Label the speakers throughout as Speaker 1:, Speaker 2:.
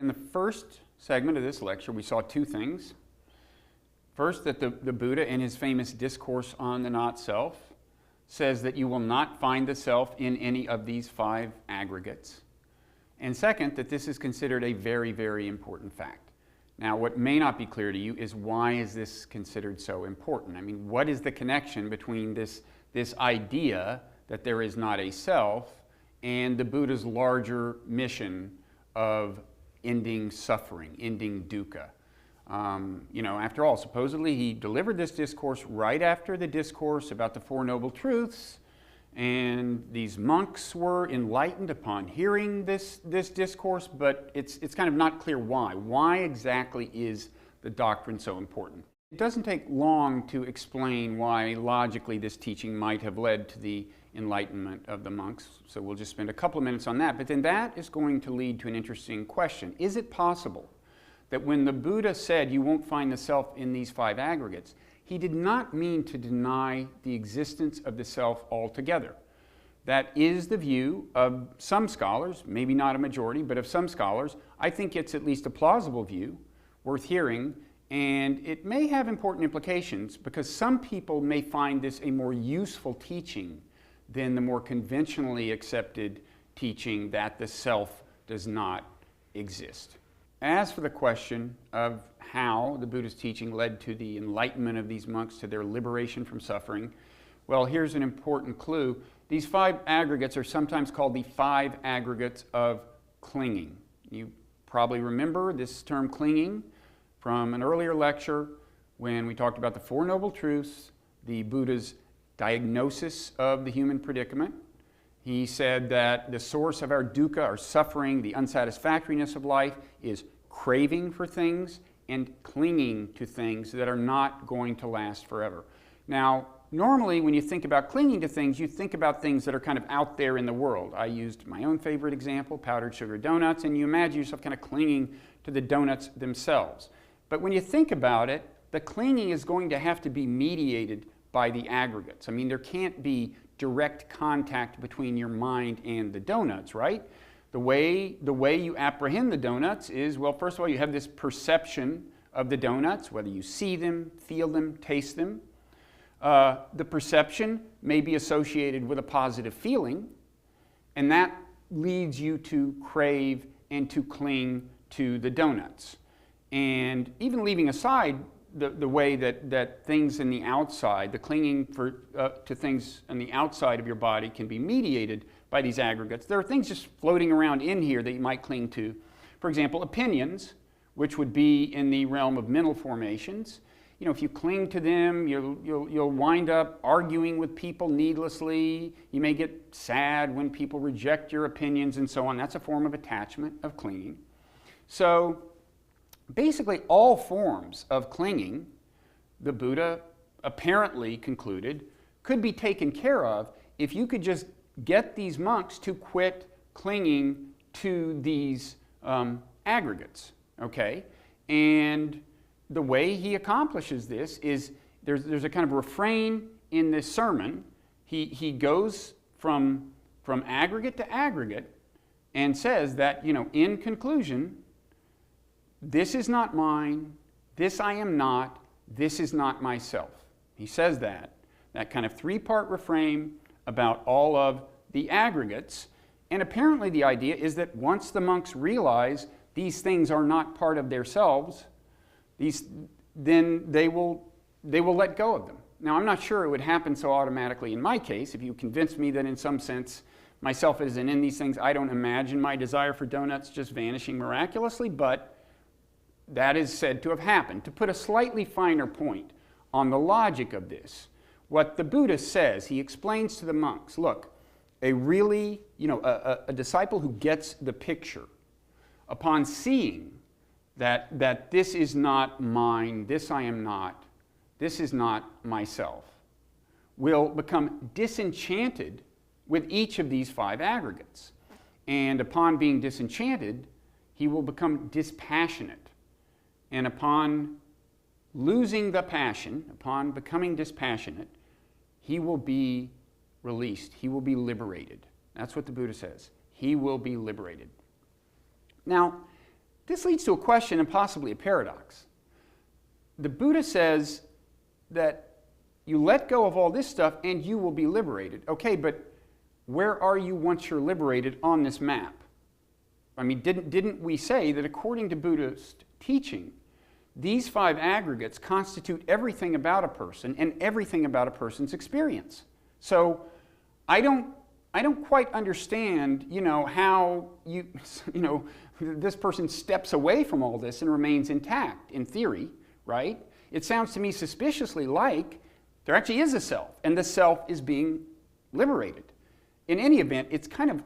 Speaker 1: In the first segment of this lecture, we saw two things. First, that the Buddha, in his famous discourse on the not-self, says that you will not find the self in any of these five aggregates. And second, that this is considered a very, very important fact. Now, what may not be clear to you is why is this considered so important? I mean, what is the connection between this idea that there is not a self and the Buddha's larger mission of ending suffering, ending dukkha? After all, supposedly he delivered this discourse right after the discourse about the Four Noble Truths, and these monks were enlightened upon hearing this discourse, but it's kind of not clear why. Why exactly is the doctrine so important? It doesn't take long to explain why logically this teaching might have led to the enlightenment of the monks, so we'll just spend a couple of minutes on that. But then that is going to lead to an interesting question. Is it possible that when the Buddha said you won't find the self in these five aggregates, he did not mean to deny the existence of the self altogether? That is the view of some scholars, maybe not a majority, but of some scholars. I think it's at least a plausible view, worth hearing, and it may have important implications because some people may find this a more useful teaching than the more conventionally accepted teaching that the self does not exist. As for the question of how the Buddha's teaching led to the enlightenment of these monks, to their liberation from suffering, well, here's an important clue. These five aggregates are sometimes called the five aggregates of clinging. You probably remember this term clinging from an earlier lecture when we talked about the Four Noble Truths, the Buddha's diagnosis of the human predicament. He said that the source of our dukkha, our suffering, the unsatisfactoriness of life, is craving for things and clinging to things that are not going to last forever. Now, normally when you think about clinging to things, you think about things that are kind of out there in the world. I used my own favorite example, powdered sugar donuts, and you imagine yourself kind of clinging to the donuts themselves. But when you think about it, the clinging is going to have to be mediated by the aggregates. I mean, there can't be direct contact between your mind and the donuts, right? The way you apprehend the donuts is, well, first of all, you have this perception of the donuts, whether you see them, feel them, taste them. The perception may be associated with a positive feeling, and that leads you to crave and to cling to the donuts. And even leaving aside the way that things in the outside, the clinging to things on the outside of your body can be mediated by these aggregates. There are things just floating around in here that you might cling to. For example, opinions, which would be in the realm of mental formations. You know, if you cling to them, you'll wind up arguing with people needlessly. You may get sad when people reject your opinions and so on. That's a form of attachment, of clinging. So basically all forms of clinging, the Buddha apparently concluded, could be taken care of if you could just get these monks to quit clinging to these aggregates, okay? And the way he accomplishes this is there's a kind of refrain in this sermon. He goes from aggregate to aggregate and says that, you know, in conclusion, this is not mine, this I am not, this is not myself. He says that kind of three-part refrain about all of the aggregates. And apparently the idea is that once the monks realize these things are not part of themselves, then they will let go of them. Now, I'm not sure it would happen so automatically in my case. If you convince me that in some sense myself isn't in these things, I don't imagine my desire for donuts just vanishing miraculously, but that is said to have happened. To put a slightly finer point on the logic of this, what the Buddha says, he explains to the monks, look, a disciple who gets the picture, upon seeing that this is not mine, this I am not, this is not myself, will become disenchanted with each of these five aggregates. And upon being disenchanted, he will become dispassionate. And upon losing the passion, upon becoming dispassionate, he will be released. He will be liberated. That's what the Buddha says. He will be liberated. Now, this leads to a question and possibly a paradox. The Buddha says that you let go of all this stuff and you will be liberated. Okay, but where are you once you're liberated on this map? I mean, didn't we say that according to Buddhist teaching, these 5 aggregates constitute everything about a person and everything about a person's experience? So I don't quite understand, how this person steps away from all this and remains intact in theory, right? It sounds to me suspiciously like there actually is a self, and the self is being liberated. In any event, it's kind of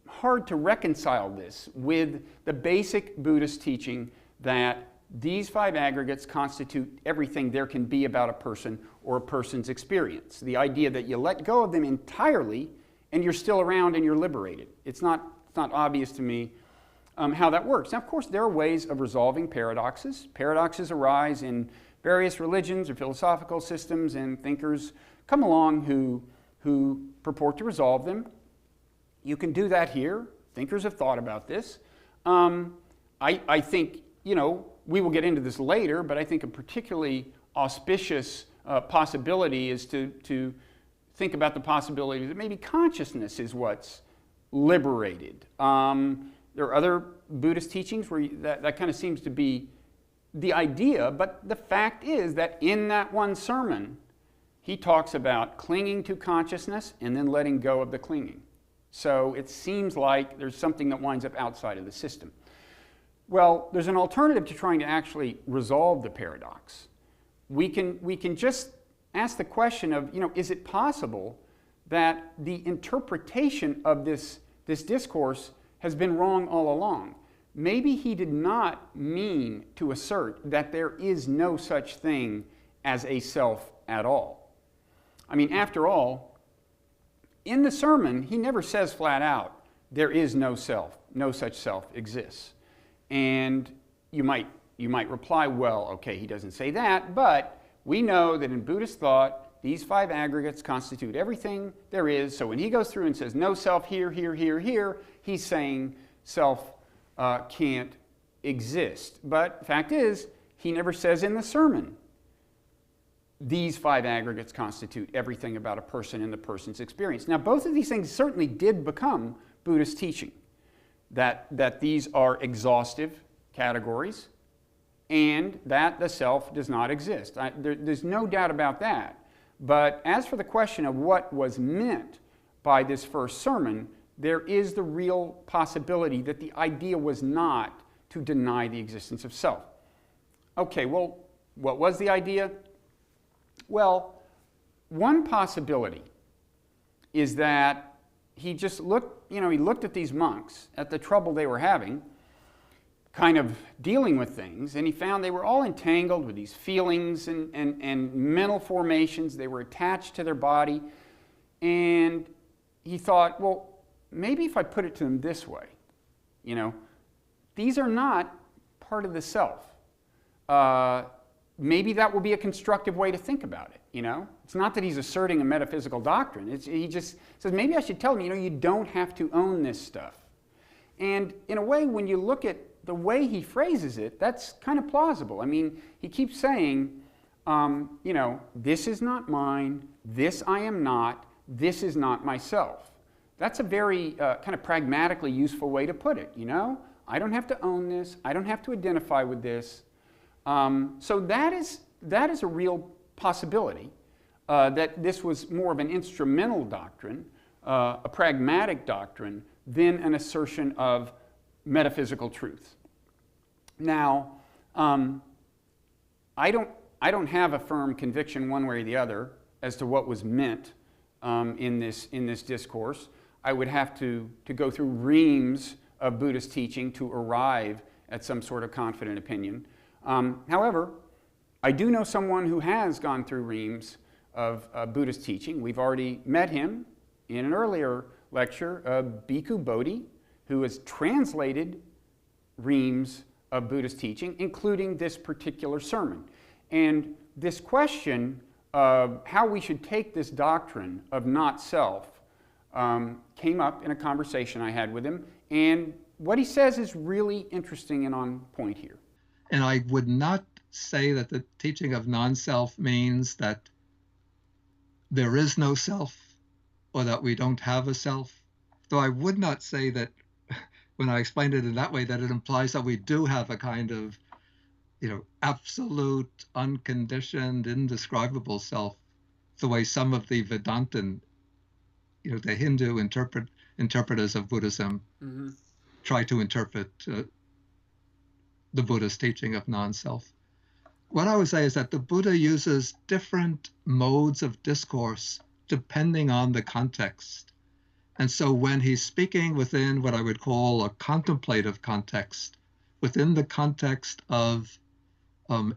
Speaker 1: hard to reconcile this with the basic Buddhist teaching that these 5 aggregates constitute everything there can be about a person or a person's experience. The idea that you let go of them entirely and you're still around and you're liberated. It's not obvious to me how that works. Now, of course, there are ways of resolving paradoxes. Paradoxes arise in various religions or philosophical systems, and thinkers come along who purport to resolve them. You can do that here. Thinkers have thought about this. I think, we will get into this later, but I think a particularly auspicious possibility is to think about the possibility that maybe consciousness is what's liberated. There are other Buddhist teachings where that kind of seems to be the idea, but the fact is that in that one sermon, he talks about clinging to consciousness and then letting go of the clinging. So it seems like there's something that winds up outside of the system. Well, there's an alternative to trying to actually resolve the paradox. We can just ask the question of, is it possible that the interpretation of this discourse has been wrong all along? Maybe he did not mean to assert that there is no such thing as a self at all. I mean, after all, in the sermon, he never says flat out, there is no self, no such self exists. And you might reply, well, okay, he doesn't say that, but we know that in Buddhist thought, these 5 aggregates constitute everything there is. So when he goes through and says no self here, here, here, here, he's saying self can't exist. But the fact is, he never says in the sermon, these 5 aggregates constitute everything about a person and the person's experience. Now, both of these things certainly did become Buddhist teaching, that these are exhaustive categories and that the self does not exist. There's no doubt about that. But as for the question of what was meant by this first sermon, there is the real possibility that the idea was not to deny the existence of self. Okay, well, what was the idea? Well, one possibility is that he just looked, he looked at these monks, at the trouble they were having, kind of dealing with things, and he found they were all entangled with these feelings and mental formations. They were attached to their body, and he thought, well, maybe if I put it to them this way, these are not part of the self. Maybe that will be a constructive way to think about it, It's not that he's asserting a metaphysical doctrine. He just says, maybe I should tell them, you don't have to own this stuff. And in a way, when you look at the way he phrases it, that's kind of plausible. I mean, he keeps saying, this is not mine, this I am not, this is not myself. That's a very kind of pragmatically useful way to put it, I don't have to own this, I don't have to identify with this. So that is a real possibility, that this was more of an instrumental doctrine, a pragmatic doctrine, than an assertion of metaphysical truth. Now, I don't have a firm conviction one way or the other as to what was meant in this discourse. I would have to go through reams of Buddhist teaching to arrive at some sort of confident opinion. However, I do know someone who has gone through reams of Buddhist teaching. We've already met him in an earlier lecture, Bhikkhu Bodhi, who has translated reams of Buddhist teaching, including this particular sermon. And this question of how we should take this doctrine of not self came up in a conversation I had with him, and what he says is really interesting and on point here.
Speaker 2: And I would not say that the teaching of non-self means that there is no self or that we don't have a self. Though I would not say that when I explained it in that way, that it implies that we do have a kind of, absolute, unconditioned, indescribable self, the way some of the Vedantin, the Hindu interpreters of Buddhism try to interpret the Buddha's teaching of non-self. What I would say is that the Buddha uses different modes of discourse depending on the context. And so when he's speaking within what I would call a contemplative context, within the context of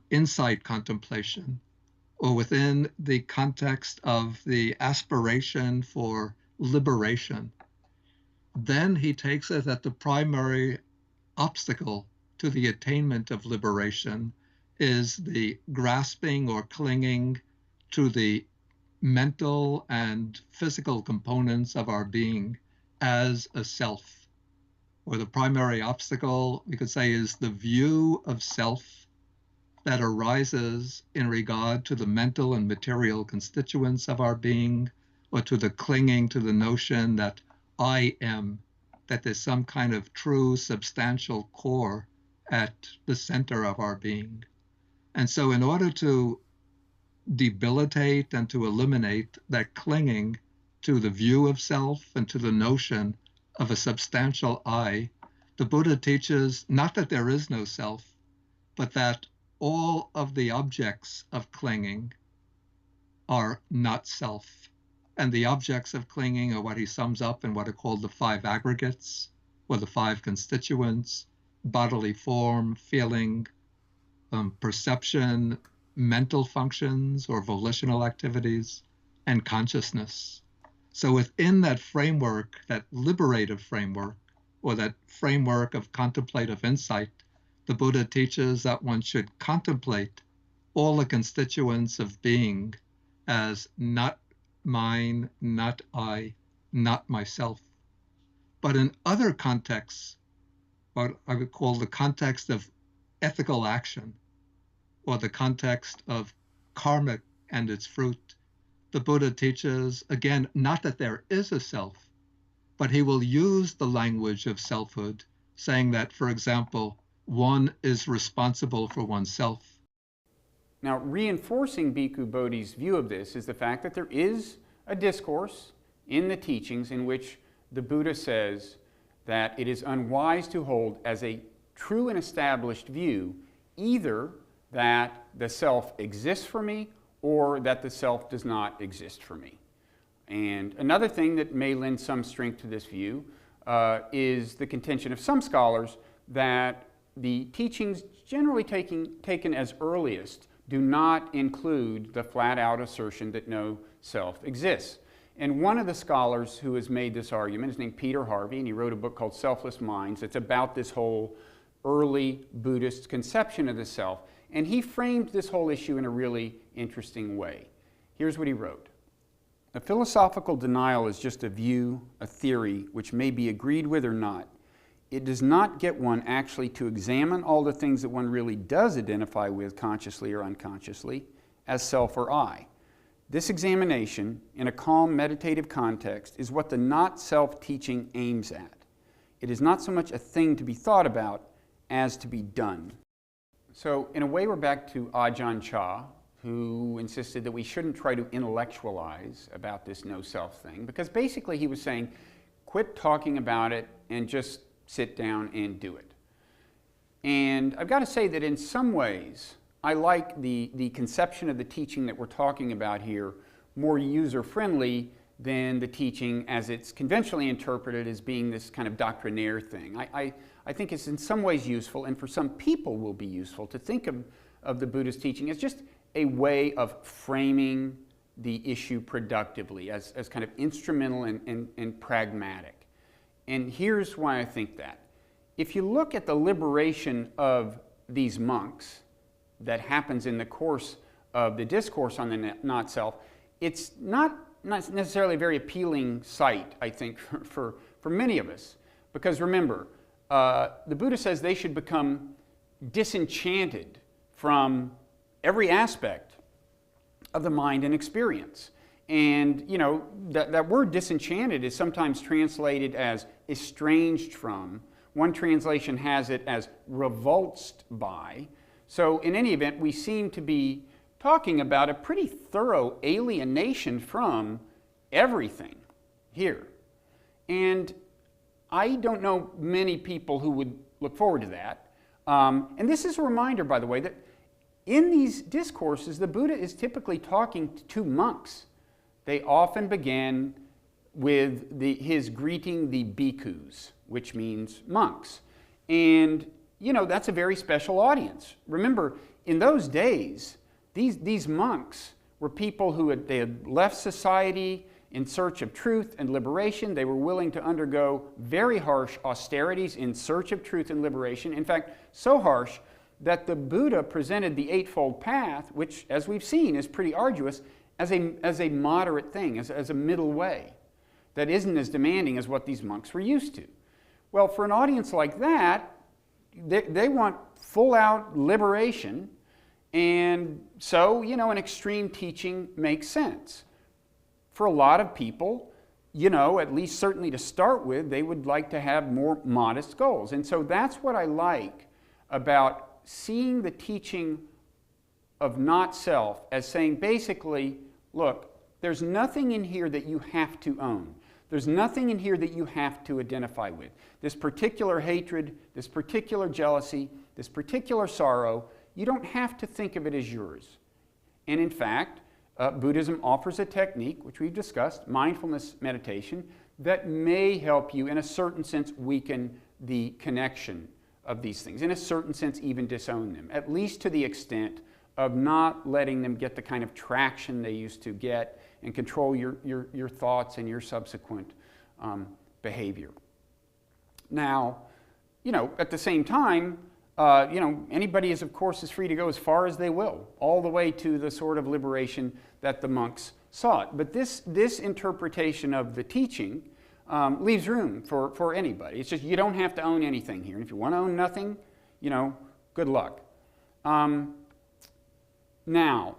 Speaker 2: insight contemplation, or within the context of the aspiration for liberation, then he takes it that the primary obstacle to the attainment of liberation is the grasping or clinging to the mental and physical components of our being as a self. Or the primary obstacle, we could say, is the view of self that arises in regard to the mental and material constituents of our being, or to the clinging to the notion that I am, that there's some kind of true substantial core at the center of our being. And so in order to debilitate and to eliminate that clinging to the view of self and to the notion of a substantial I, the Buddha teaches not that there is no self, but that all of the objects of clinging are not self. And the objects of clinging are what he sums up in what are called the 5 aggregates, or the 5 constituents: bodily form, feeling, perception, mental functions or volitional activities, and consciousness. So within that framework, that liberative framework, or that framework of contemplative insight, the Buddha teaches that one should contemplate all the constituents of being as not mine, not I, not myself. But in other contexts, what I would call the context of ethical action, or the context of karma and its fruit, the Buddha teaches, again, not that there is a self, but he will use the language of selfhood, saying that, for example, one is responsible for oneself.
Speaker 1: Now, reinforcing Bhikkhu Bodhi's view of this is the fact that there is a discourse in the teachings in which the Buddha says that it is unwise to hold as a true and established view either that the self exists for me or that the self does not exist for me. And another thing that may lend some strength to this view is the contention of some scholars that the teachings generally taken as earliest do not include the flat-out assertion that no self exists. And one of the scholars who has made this argument is named Peter Harvey, and he wrote a book called Selfless Minds. It's about this whole early Buddhist conception of the self. And he framed this whole issue in a really interesting way. Here's what he wrote. A philosophical denial is just a view, a theory, which may be agreed with or not. It does not get one actually to examine all the things that one really does identify with, consciously or unconsciously, as self or I. This examination, in a calm meditative context, is what the not-self teaching aims at. It is not so much a thing to be thought about as to be done. So, in a way, we're back to Ajahn Chah, who insisted that we shouldn't try to intellectualize about this no-self thing, because basically he was saying, quit talking about it and just sit down and do it. And I've got to say that in some ways, I like the conception of the teaching that we're talking about here more user-friendly than the teaching as it's conventionally interpreted as being this kind of doctrinaire thing. I think it's in some ways useful, and for some people will be useful, to think of the Buddhist teaching as just a way of framing the issue productively, as kind of instrumental and pragmatic. And here's why I think that. If you look at the liberation of these monks that happens in the course of the discourse on the not-self, it's not necessarily a very appealing sight, I think, for many of us. Because remember, the Buddha says they should become disenchanted from every aspect of the mind and experience. And, that word disenchanted is sometimes translated as estranged from. One translation has it as revulsed by. So in any event, we seem to be talking about a pretty thorough alienation from everything here. And I don't know many people who would look forward to that. And this is a reminder, by the way, that in these discourses, the Buddha is typically talking to monks. They often begin with his greeting the bhikkhus, which means monks. And, that's a very special audience. Remember, in those days, these monks were people who had left society in search of truth and liberation. They were willing to undergo very harsh austerities in search of truth and liberation. In fact, so harsh that the Buddha presented the Eightfold Path, which, as we've seen, is pretty arduous, as a moderate thing, as a middle way that isn't as demanding as what these monks were used to. Well, for an audience like that, they want full-out liberation, and so, an extreme teaching makes sense. For a lot of people, at least certainly to start with, they would like to have more modest goals. And so that's what I like about seeing the teaching of not self as saying basically, look, there's nothing in here that you have to own. There's nothing in here that you have to identify with. This particular hatred, this particular jealousy, this particular sorrow, you don't have to think of it as yours. And in fact, Buddhism offers a technique, which we've discussed, mindfulness meditation, that may help you, in a certain sense, weaken the connection of these things. In a certain sense, even disown them, at least to the extent of not letting them get the kind of traction they used to get and control your thoughts and your subsequent behavior. Now, at the same time, anybody is, of course, is free to go as far as they will, all the way to the sort of liberation that the monks sought. But this interpretation of the teaching leaves room for anybody. It's just you don't have to own anything here. And if you want to own nothing, good luck. Now,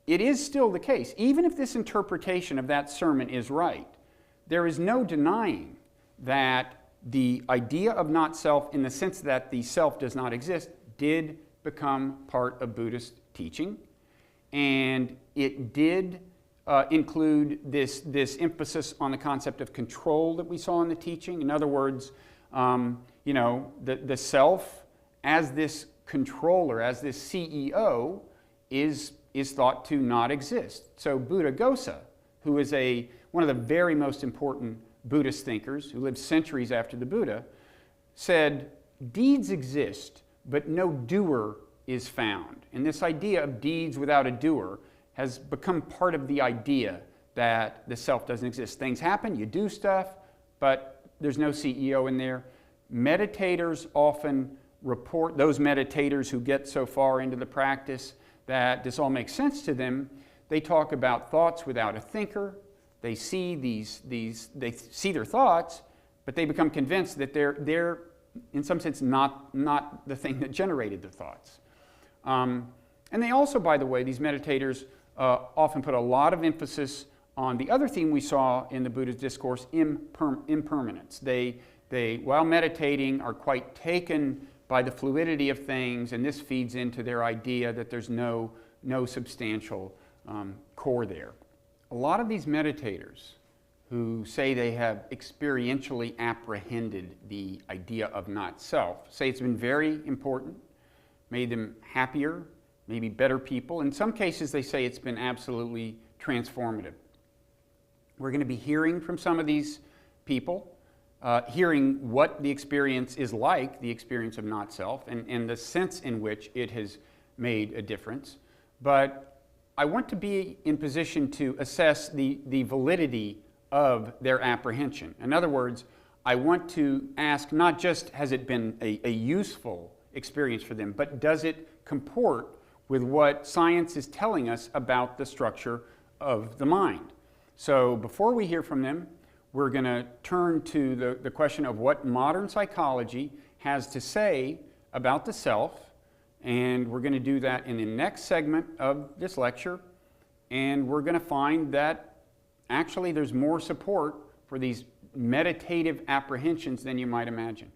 Speaker 1: it is still the case, even if this interpretation of that sermon is right, there is no denying that the idea of not self, in the sense that the self does not exist, did become part of Buddhist teaching. And it did include this emphasis on the concept of control that we saw in the teaching. In other words, the self as this controller, as this CEO, is thought to not exist. So Buddhaghosa, who is one of the very most important Buddhist thinkers, who lived centuries after the Buddha, said, deeds exist, but no doer is found. And this idea of deeds without a doer has become part of the idea that the self doesn't exist. Things happen, you do stuff, but there's no CEO in there. Meditators often report, those meditators who get so far into the practice that this all makes sense to them, they talk about thoughts without a thinker. They see they see their thoughts, but they become convinced that they're in some sense not the thing that generated the thoughts. And they also, by the way, these meditators often put a lot of emphasis on the other theme we saw in the Buddha's discourse, impermanence. They while meditating, are quite taken by the fluidity of things, and this feeds into their idea that there's no substantial core there. A lot of these meditators who say they have experientially apprehended the idea of not self say it's been very important, made them happier, maybe better people. In some cases, they say it's been absolutely transformative. We're going to be hearing from some of these people, hearing what the experience is like, the experience of not self, and the sense in which it has made a difference. But I want to be in position to assess the validity of their apprehension. In other words, I want to ask not just has it been a useful experience for them, but does it comport with what science is telling us about the structure of the mind? So before we hear from them, we're going to turn to the question of what modern psychology has to say about the self, and we're going to do that in the next segment of this lecture, and we're going to find that actually there's more support for these meditative apprehensions than you might imagine.